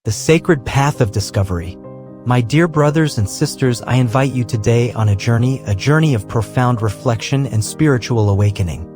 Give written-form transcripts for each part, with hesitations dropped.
the sacred path of discovery. My dear brothers and sisters, I invite you today on a journey of profound reflection and spiritual awakening.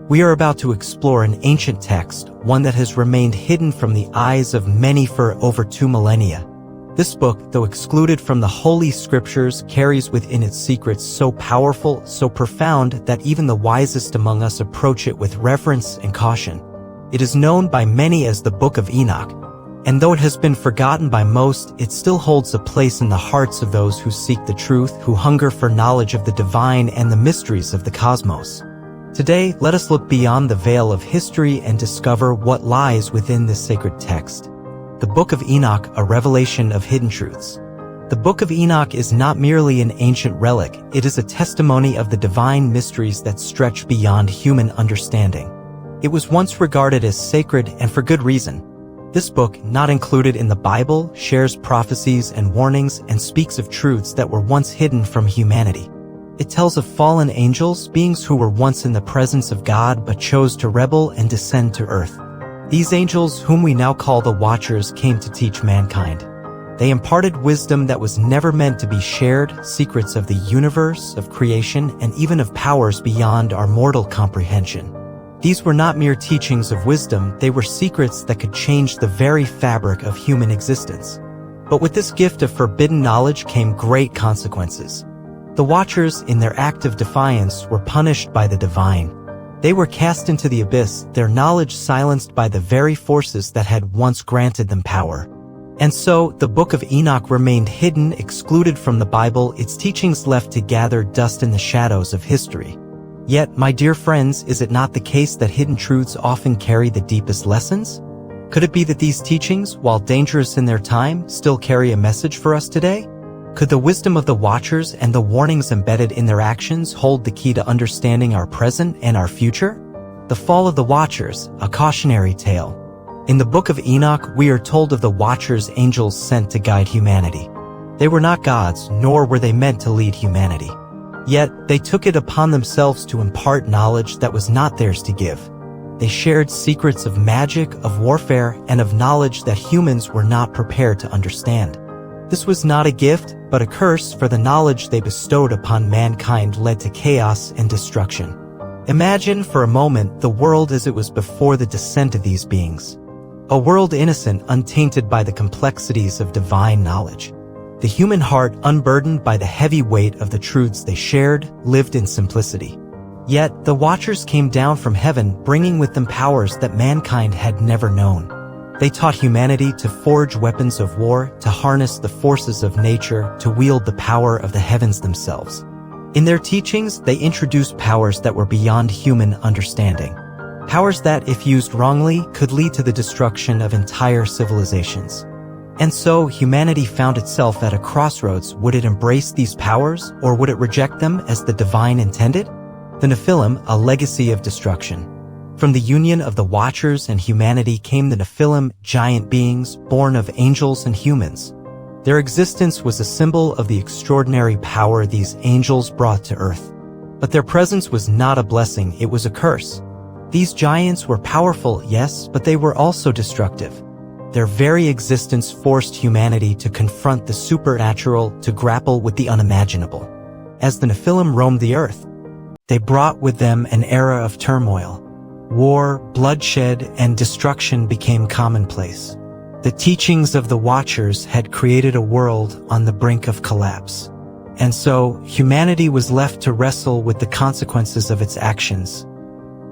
We are about to explore an ancient text, one that has remained hidden from the eyes of many for over 2 millennia. This book, though excluded from the Holy Scriptures, carries within its secrets so powerful, so profound, that even the wisest among us approach it with reverence and caution. It is known by many as the Book of Enoch, and though it has been forgotten by most, it still holds a place in the hearts of those who seek the truth, who hunger for knowledge of the divine and the mysteries of the cosmos. Today, let us look beyond the veil of history and discover what lies within this sacred text. The Book of Enoch, a revelation of hidden truths. The Book of Enoch is not merely an ancient relic, it is a testimony of the divine mysteries that stretch beyond human understanding. It was once regarded as sacred, and for good reason. This book, not included in the Bible, shares prophecies and warnings and speaks of truths that were once hidden from humanity. It tells of fallen angels, beings who were once in the presence of God but chose to rebel and descend to earth. These angels, whom we now call the Watchers, came to teach mankind. They imparted wisdom that was never meant to be shared, secrets of the universe, of creation, and even of powers beyond our mortal comprehension. These were not mere teachings of wisdom, they were secrets that could change the very fabric of human existence. But with this gift of forbidden knowledge came great consequences. The Watchers, in their act of defiance, were punished by the divine. They were cast into the abyss, their knowledge silenced by the very forces that had once granted them power. And so, the Book of Enoch remained hidden, excluded from the Bible, its teachings left to gather dust in the shadows of history. Yet, my dear friends, is it not the case that hidden truths often carry the deepest lessons? Could it be that these teachings, while dangerous in their time, still carry a message for us today? Could the wisdom of the Watchers and the warnings embedded in their actions hold the key to understanding our present and our future? The Fall of the Watchers, a cautionary tale. In the Book of Enoch, we are told of the Watchers, angels sent to guide humanity. They were not gods, nor were they meant to lead humanity. Yet, they took it upon themselves to impart knowledge that was not theirs to give. They shared secrets of magic, of warfare, and of knowledge that humans were not prepared to understand. This was not a gift, but a curse, for the knowledge they bestowed upon mankind led to chaos and destruction. Imagine for a moment the world as it was before the descent of these beings. A world innocent, untainted by the complexities of divine knowledge. The human heart, unburdened by the heavy weight of the truths they shared, lived in simplicity. Yet, the Watchers came down from heaven, bringing with them powers that mankind had never known. They taught humanity to forge weapons of war, to harness the forces of nature, to wield the power of the heavens themselves. In their teachings, they introduced powers that were beyond human understanding. Powers that, if used wrongly, could lead to the destruction of entire civilizations. And so, humanity found itself at a crossroads. Would it embrace these powers, or would it reject them as the divine intended? The Nephilim, a legacy of destruction. From the union of the Watchers and humanity came the Nephilim, giant beings, born of angels and humans. Their existence was a symbol of the extraordinary power these angels brought to earth. But their presence was not a blessing, it was a curse. These giants were powerful, yes, but they were also destructive. Their very existence forced humanity to confront the supernatural, to grapple with the unimaginable. As the Nephilim roamed the earth, they brought with them an era of turmoil. War, bloodshed, and destruction became commonplace. The teachings of the Watchers had created a world on the brink of collapse. And so, humanity was left to wrestle with the consequences of its actions.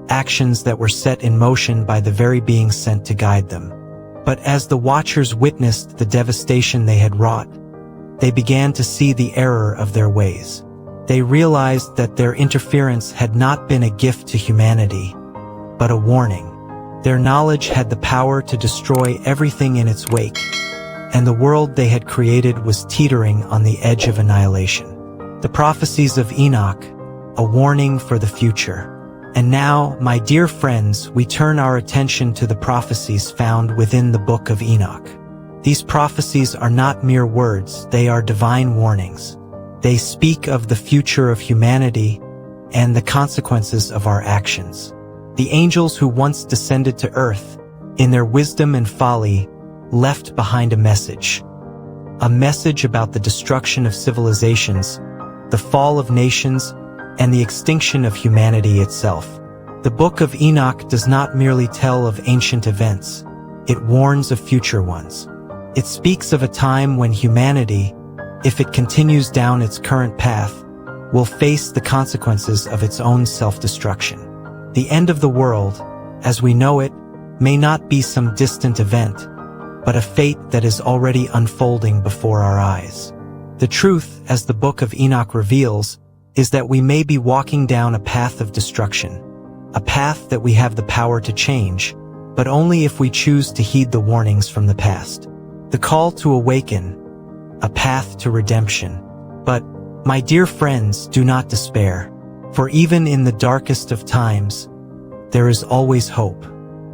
Actions that were set in motion by the very beings sent to guide them. But as the Watchers witnessed the devastation they had wrought, they began to see the error of their ways. They realized that their interference had not been a gift to humanity, but a warning. Their knowledge had the power to destroy everything in its wake, and the world they had created was teetering on the edge of annihilation. The prophecies of Enoch, a warning for the future. And now, my dear friends, we turn our attention to the prophecies found within the Book of Enoch. These prophecies are not mere words, they are divine warnings. They speak of the future of humanity and the consequences of our actions. The angels who once descended to earth, in their wisdom and folly, left behind a message. A message about the destruction of civilizations, the fall of nations, and the extinction of humanity itself. The Book of Enoch does not merely tell of ancient events, it warns of future ones. It speaks of a time when humanity, if it continues down its current path, will face the consequences of its own self-destruction. The end of the world, as we know it, may not be some distant event, but a fate that is already unfolding before our eyes. The truth, as the Book of Enoch reveals, is that we may be walking down a path of destruction, a path that we have the power to change, but only if we choose to heed the warnings from the past. The call to awaken, a path to redemption. But, my dear friends, do not despair, for even in the darkest of times, there is always hope.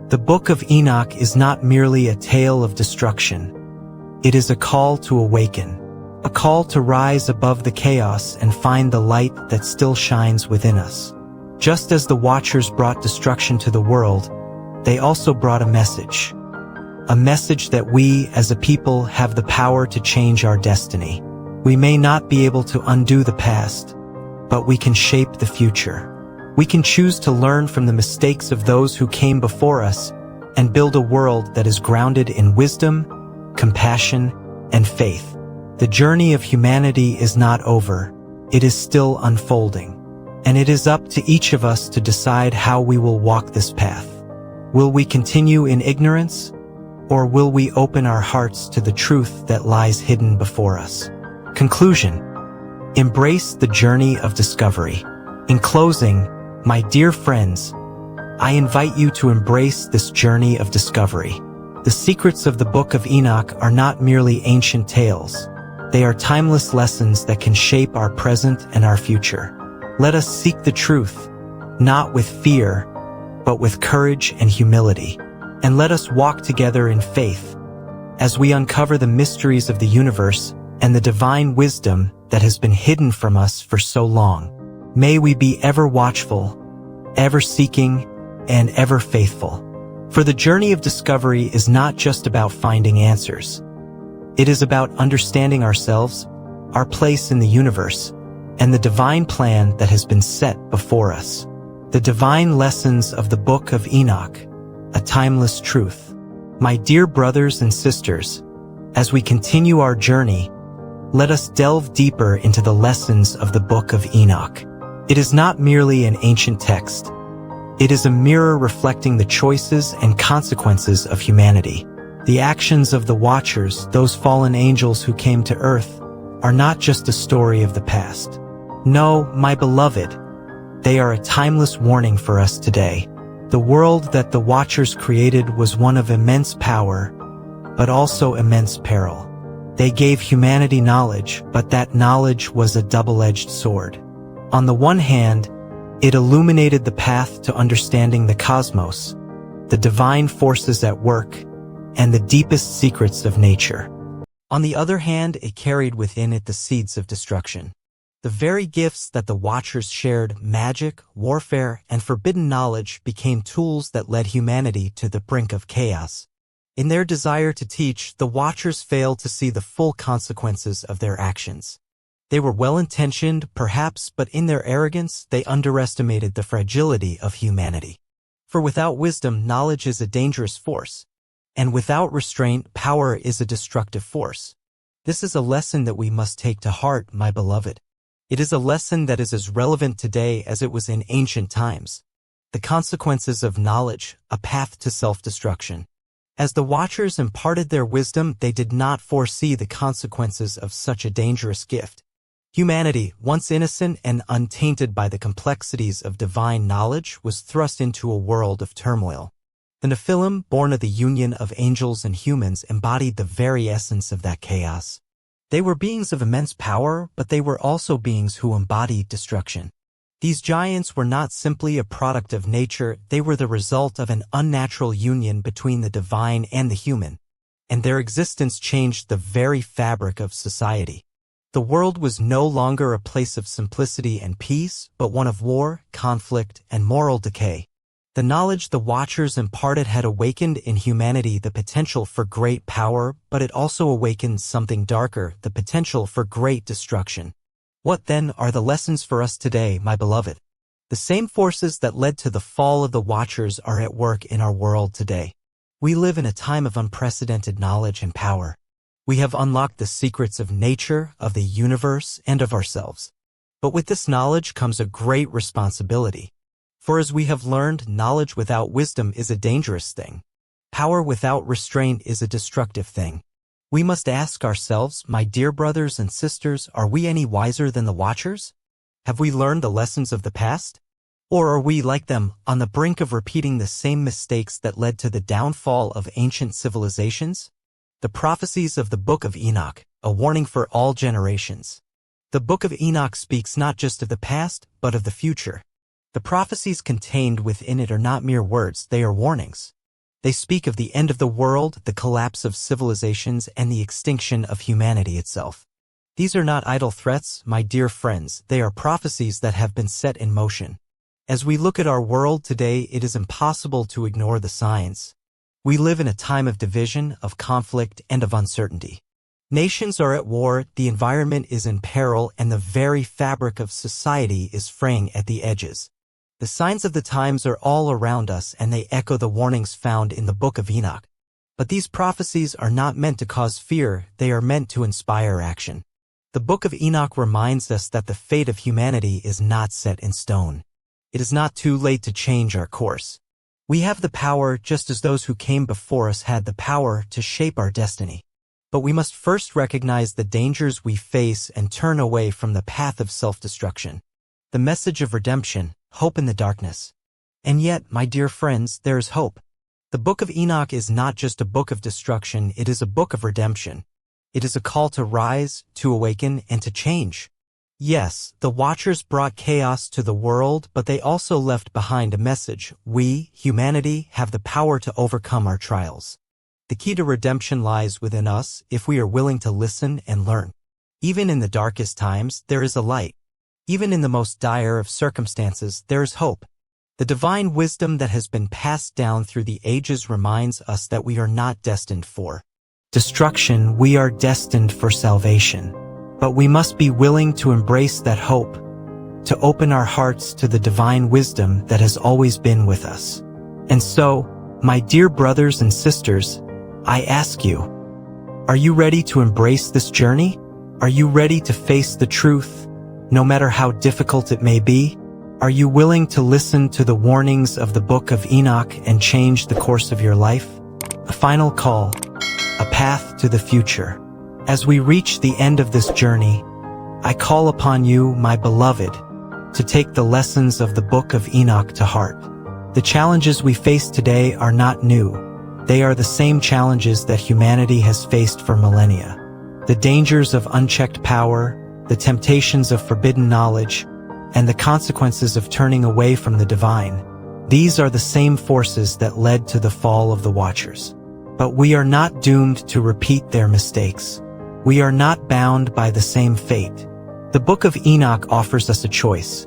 The Book of Enoch is not merely a tale of destruction. It is a call to awaken, a call to rise above the chaos and find the light that still shines within us. Just as the Watchers brought destruction to the world, they also brought a message that we, as a people, have the power to change our destiny. We may not be able to undo the past, but we can shape the future. We can choose to learn from the mistakes of those who came before us and build a world that is grounded in wisdom, compassion, and faith. The journey of humanity is not over. It is still unfolding. And it is up to each of us to decide how we will walk this path. Will we continue in ignorance, or will we open our hearts to the truth that lies hidden before us? Conclusion: embrace the journey of discovery. In closing, my dear friends, I invite you to embrace this journey of discovery. The secrets of the Book of Enoch are not merely ancient tales. They are timeless lessons that can shape our present and our future. Let us seek the truth, not with fear, but with courage and humility. And let us walk together in faith as we uncover the mysteries of the universe and the divine wisdom that has been hidden from us for so long. May we be ever watchful, ever seeking, and ever faithful. For the journey of discovery is not just about finding answers. It is about understanding ourselves, our place in the universe, and the divine plan that has been set before us. The divine lessons of the Book of Enoch, a timeless truth. My dear brothers and sisters, as we continue our journey, let us delve deeper into the lessons of the Book of Enoch. It is not merely an ancient text. It is a mirror reflecting the choices and consequences of humanity. The actions of the Watchers, those fallen angels who came to Earth, are not just a story of the past. No, my beloved, they are a timeless warning for us today. The world that the Watchers created was one of immense power, but also immense peril. They gave humanity knowledge, but that knowledge was a double-edged sword. On the one hand, it illuminated the path to understanding the cosmos, the divine forces at work, and the deepest secrets of nature. On the other hand, it carried within it the seeds of destruction. The very gifts that the Watchers shared, magic, warfare, and forbidden knowledge, became tools that led humanity to the brink of chaos. In their desire to teach, the Watchers failed to see the full consequences of their actions. They were well-intentioned, perhaps, but in their arrogance, they underestimated the fragility of humanity. For without wisdom, knowledge is a dangerous force, and without restraint, power is a destructive force. This is a lesson that we must take to heart, my beloved. It is a lesson that is as relevant today as it was in ancient times. The consequences of knowledge, a path to self-destruction. As the Watchers imparted their wisdom, they did not foresee the consequences of such a dangerous gift. Humanity, once innocent and untainted by the complexities of divine knowledge, was thrust into a world of turmoil. The Nephilim, born of the union of angels and humans, embodied the very essence of that chaos. They were beings of immense power, but they were also beings who embodied destruction. These giants were not simply a product of nature, they were the result of an unnatural union between the divine and the human, and their existence changed the very fabric of society. The world was no longer a place of simplicity and peace, but one of war, conflict, and moral decay. The knowledge the Watchers imparted had awakened in humanity the potential for great power, but it also awakened something darker, the potential for great destruction. What then are the lessons for us today, my beloved? The same forces that led to the fall of the Watchers are at work in our world today. We live in a time of unprecedented knowledge and power. We have unlocked the secrets of nature, of the universe, and of ourselves. But with this knowledge comes a great responsibility. For as we have learned, knowledge without wisdom is a dangerous thing. Power without restraint is a destructive thing. We must ask ourselves, my dear brothers and sisters, are we any wiser than the Watchers? Have we learned the lessons of the past? Or are we, like them, on the brink of repeating the same mistakes that led to the downfall of ancient civilizations? The prophecies of the Book of Enoch, a warning for all generations. The Book of Enoch speaks not just of the past, but of the future. The prophecies contained within it are not mere words, they are warnings. They speak of the end of the world, the collapse of civilizations, and the extinction of humanity itself. These are not idle threats, my dear friends, they are prophecies that have been set in motion. As we look at our world today, it is impossible to ignore the signs. We live in a time of division, of conflict, and of uncertainty. Nations are at war, the environment is in peril, and the very fabric of society is fraying at the edges. The signs of the times are all around us, and they echo the warnings found in the Book of Enoch. But these prophecies are not meant to cause fear, they are meant to inspire action. The Book of Enoch reminds us that the fate of humanity is not set in stone. It is not too late to change our course. We have the power, just as those who came before us had the power, to shape our destiny. But we must first recognize the dangers we face and turn away from the path of self-destruction. The message of redemption, hope in the darkness. And yet, my dear friends, there is hope. The Book of Enoch is not just a book of destruction, it is a book of redemption. It is a call to rise, to awaken, and to change. Yes, the Watchers brought chaos to the world, but they also left behind a message. We, humanity, have the power to overcome our trials. The key to redemption lies within us if we are willing to listen and learn. Even in the darkest times, there is a light. Even in the most dire of circumstances, there is hope. The divine wisdom that has been passed down through the ages reminds us that we are not destined for destruction, we are destined for salvation. But we must be willing to embrace that hope, to open our hearts to the divine wisdom that has always been with us. And so, my dear brothers and sisters, I ask you, are you ready to embrace this journey? Are you ready to face the truth, no matter how difficult it may be? Are you willing to listen to the warnings of the Book of Enoch and change the course of your life? A final call, a path to the future. As we reach the end of this journey, I call upon you, my beloved, to take the lessons of the Book of Enoch to heart. The challenges we face today are not new. They are the same challenges that humanity has faced for millennia. The dangers of unchecked power, the temptations of forbidden knowledge, and the consequences of turning away from the divine. These are the same forces that led to the fall of the Watchers. But we are not doomed to repeat their mistakes. We are not bound by the same fate. The Book of Enoch offers us a choice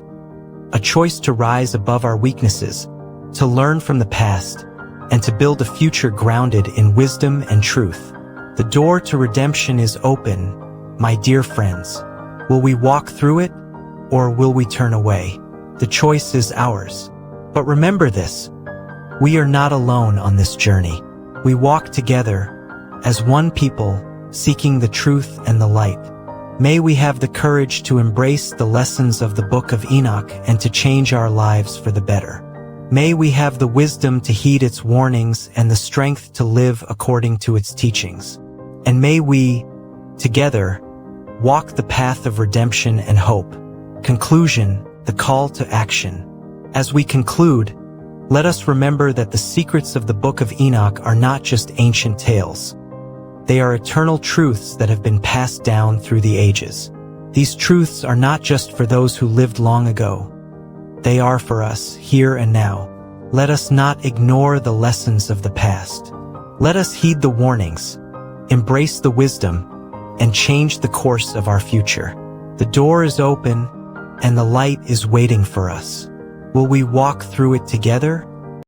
to rise above our weaknesses, to learn from the past, and to build a future grounded in wisdom and truth. The door to redemption is open, my dear friends. Will we walk through it, or will we turn away? The choice is ours. But remember this, we are not alone on this journey. We walk together as one people, seeking the truth and the light. May we have the courage to embrace the lessons of the Book of Enoch and to change our lives for the better. May we have the wisdom to heed its warnings and the strength to live according to its teachings. And may we, together, walk the path of redemption and hope. Conclusion, the call to action. As we conclude, let us remember that the secrets of the Book of Enoch are not just ancient tales. They are eternal truths that have been passed down through the ages. These truths are not just for those who lived long ago. They are for us, here and now. Let us not ignore the lessons of the past. Let us heed the warnings, embrace the wisdom, and change the course of our future. The door is open, and the light is waiting for us. Will we walk through it together,